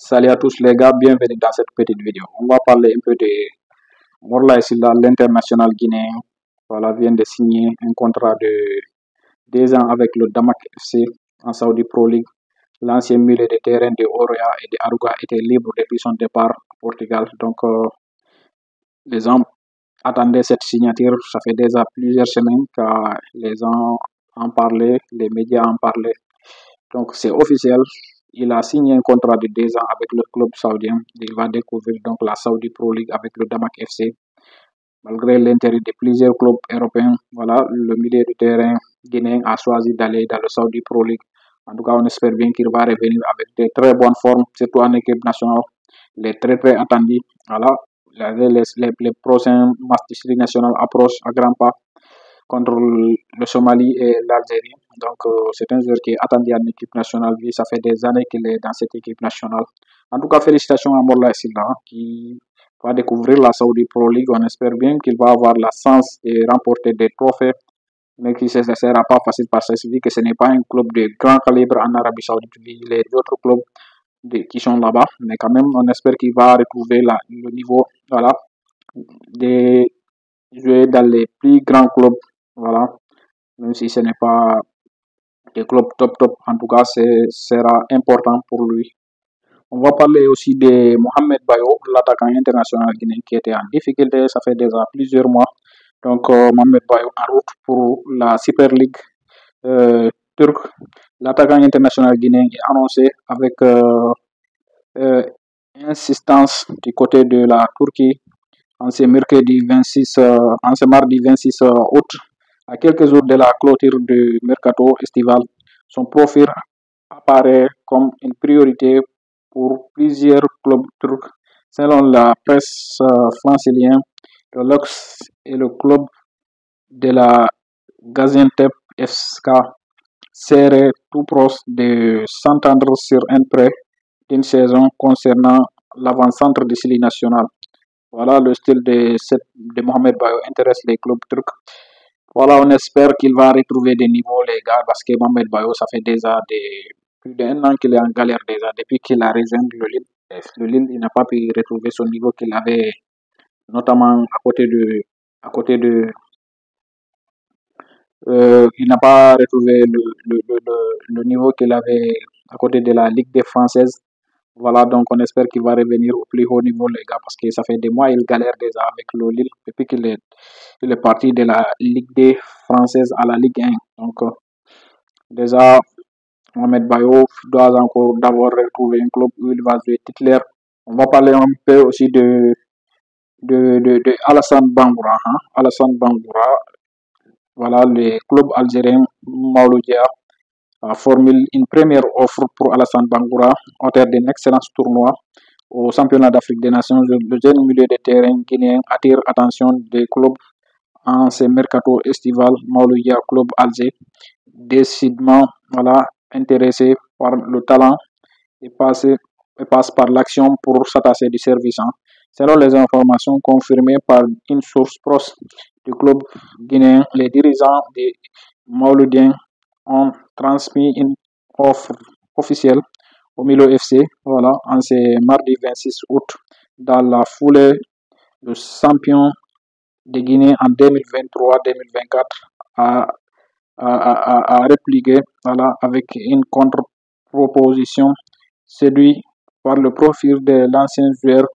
Salut à tous les gars, bienvenue dans cette petite vidéo. On va parler un peu de Morlaye Sylla, l'international guinéen. Voilà, vient de signer un contrat de 2 ans avec le Damak FC en Saudi Pro League. L'ancien milieu de terrain de Oroya et de Aruga était libre depuis son départ au Portugal. Donc, les gens attendaient cette signature. Ça fait déjà plusieurs semaines que les gens en parlaient, les médias en parlaient. Donc, c'est officiel. Il a signé un contrat de 2 ans avec le club saoudien. Il va découvrir donc la Saudi Pro League avec le Damak FC. Malgré l'intérêt de plusieurs clubs européens, voilà, le milieu de terrain guinéen a choisi d'aller dans le Saudi Pro League. En tout cas, on espère bien qu'il va revenir avec de très bonnes formes, surtout en équipe nationale. Il est très attendu. Voilà, les prochains matchs de série nationale approchent à grands pas contre le Somalie et l'Algérie. Donc, c'est un joueur qui est attendu en équipe nationale. Lui, ça fait des années qu'il est dans cette équipe nationale. En tout cas, félicitations à Morlaye Sylla qui va découvrir la Saudi Pro League. On espère bien qu'il va avoir la chance de remporter des trophées, mais que ce ne sera pas facile parce que ce n'est pas un club de grand calibre en Arabie Saoudite. Les autres clubs qui sont là-bas, mais quand même, on espère qu'il va retrouver le niveau, voilà, de jouer dans les plus grands clubs, voilà, même si ce n'est pas des clubs top, en tout cas, ce sera important pour lui. On va parler aussi de Mohamed Bayo, l'attaquant international guinéen qui était en difficulté, ça fait déjà plusieurs mois. Donc, Mohamed Bayo en route pour la Super League turque. L'attaquant international guinéen est annoncé avec insistance du côté de la Turquie en ce mardi 26 août, à quelques jours de la clôture du mercato estival. Son profil apparaît comme une priorité pour plusieurs clubs turcs. Selon la presse francilienne, le Lux et le club de la Gaziantep FK seraient tout proches de s'entendre sur un prêt d'une saison concernant l'avant-centre de série nationale. Voilà, le style de Mohamed Bayo intéresse les clubs turcs. Voilà, on espère qu'il va retrouver des niveaux, les gars, parce que Mohamed Bayo, ça fait déjà plus d'un an qu'il est en galère déjà, depuis qu'il a rejoint le Lille. Le Lille, il n'a pas pu retrouver son niveau qu'il avait, notamment il n'a pas retrouvé le niveau qu'il avait à côté de la Ligue des Françaises. Voilà, donc on espère qu'il va revenir au plus haut niveau, les gars, parce que ça fait des mois il galère déjà avec le Lille depuis qu'il est parti de la Ligue des Françaises à la Ligue 1. Donc, déjà, Mohamed Bayo doit encore d'abord retrouver un club où il va jouer titulaire. On va parler un peu aussi de Alassane Bangoura. Hein. Alassane Bangoura, voilà, le club algérien Mauloudia formule une première offre pour Alassane Bangoura, auteur d'un excellent tournoi au championnat d'Afrique des Nations. Le jeune milieu de terrain guinéen attire l'attention des clubs en ce mercato estival. Mauloudia Club Alger, décidément voilà, intéressé par le talent et passe par l'action pour s'attacher du service. Hein. Selon les informations confirmées par une source proche du club guinéen, les dirigeants des Mauloudiens ont transmis une offre officielle au Milo FC, voilà, en ce mardi 26 août. Dans la foulée, le champion de Guinée en 2023-2024 a répliqué, voilà, avec une contre-proposition séduit par le profil de l'ancien joueur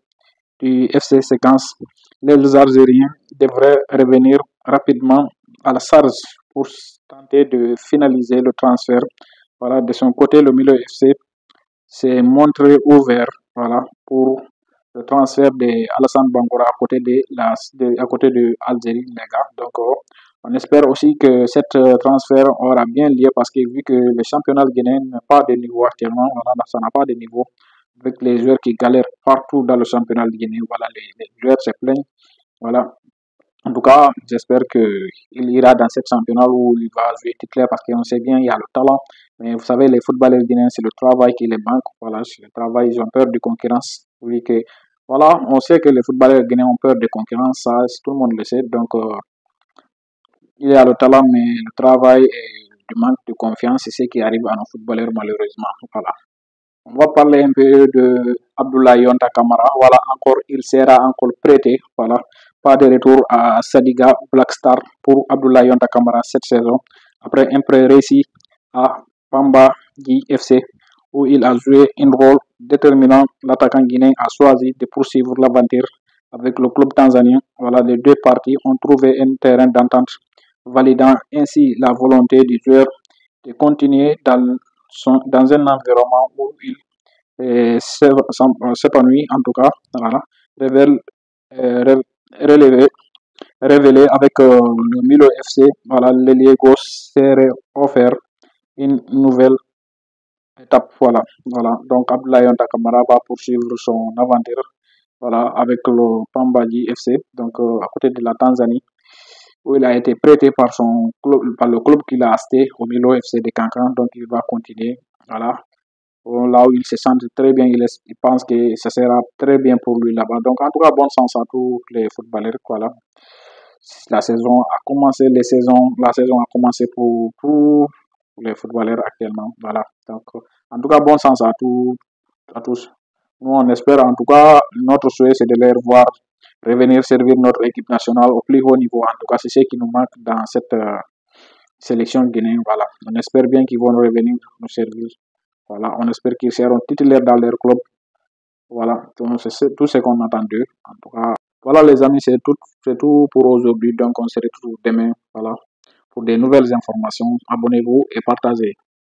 du FC Séquence. Les Algériens devraient revenir rapidement à la charge pour tenter de finaliser le transfert. Voilà, de son côté, le Milo FC s'est montré ouvert, voilà, pour le transfert de Alassane Bangoura à côté de Algérie, les gars. Donc, on espère aussi que cet transfert aura bien lieu parce que vu que le championnat guinéen n'a pas de niveau actuellement, voilà, ça n'a pas de niveau avec les joueurs qui galèrent partout dans le championnat guinéen. Voilà, les joueurs se plaignent. Voilà. En tout cas, j'espère qu'il ira dans ce championnat où il va jouer titulaire parce qu'on sait bien, il y a le talent. Mais vous savez, les footballeurs guinéens, c'est le travail qui les manque. Voilà, c'est le travail, ils ont peur de concurrence. Oui, voilà, on sait que les footballeurs guinéens ont peur de concurrence, ça, tout le monde le sait. Donc, il y a le talent, mais le travail et le manque de confiance, c'est ce qui arrive à nos footballeurs malheureusement. Voilà. On va parler un peu de Abdoulaye Yonta Kamara. Voilà, encore, il sera encore prêté. Voilà, pas de retour à Sadiga Blackstar pour Abdoulaye Yonta Kamara cette saison. Après un prêt réussi à Pamba FC, où il a joué un rôle déterminant, l'attaquant guinéen a choisi de poursuivre l'aventure avec le club tanzanien. Voilà, les deux parties ont trouvé un terrain d'entente, validant ainsi la volonté du joueur de continuer dans un environnement où il s'épanouit, en tout cas, voilà, révèle, euh, relevé, révélé avec le Milo FC, voilà, l'ailier gauche s'est offert une nouvelle étape, voilà. Donc, Abdoulaye Yonta Kamara va poursuivre son aventure, voilà, avec le Pambadji FC, donc à côté de la Tanzanie, où il a été prêté par par le club qu'il a acheté au Milo FC de Cancan, donc il va continuer, voilà. Là où il se sent très bien, il pense que ça sera très bien pour lui là-bas. Donc, en tout cas, bon sens à tous les footballeurs, voilà. La saison a commencé, la saison a commencé pour tous les footballeurs actuellement, voilà. Donc, en tout cas, bon sens à tous. Nous, on espère, en tout cas, notre souhait, c'est de les voir revenir servir notre équipe nationale au plus haut niveau. En tout cas, c'est ce qui nous manque dans cette sélection guinéenne. Voilà. On espère bien qu'ils vont revenir nous servir. Voilà. On espère qu'ils seront titulaires dans leur club. Voilà. Donc, c'est tout ce qu'on attend d'eux. En tout cas, voilà, les amis, c'est tout pour aujourd'hui. Donc, on se retrouve demain. Voilà. Pour des nouvelles informations, abonnez-vous et partagez.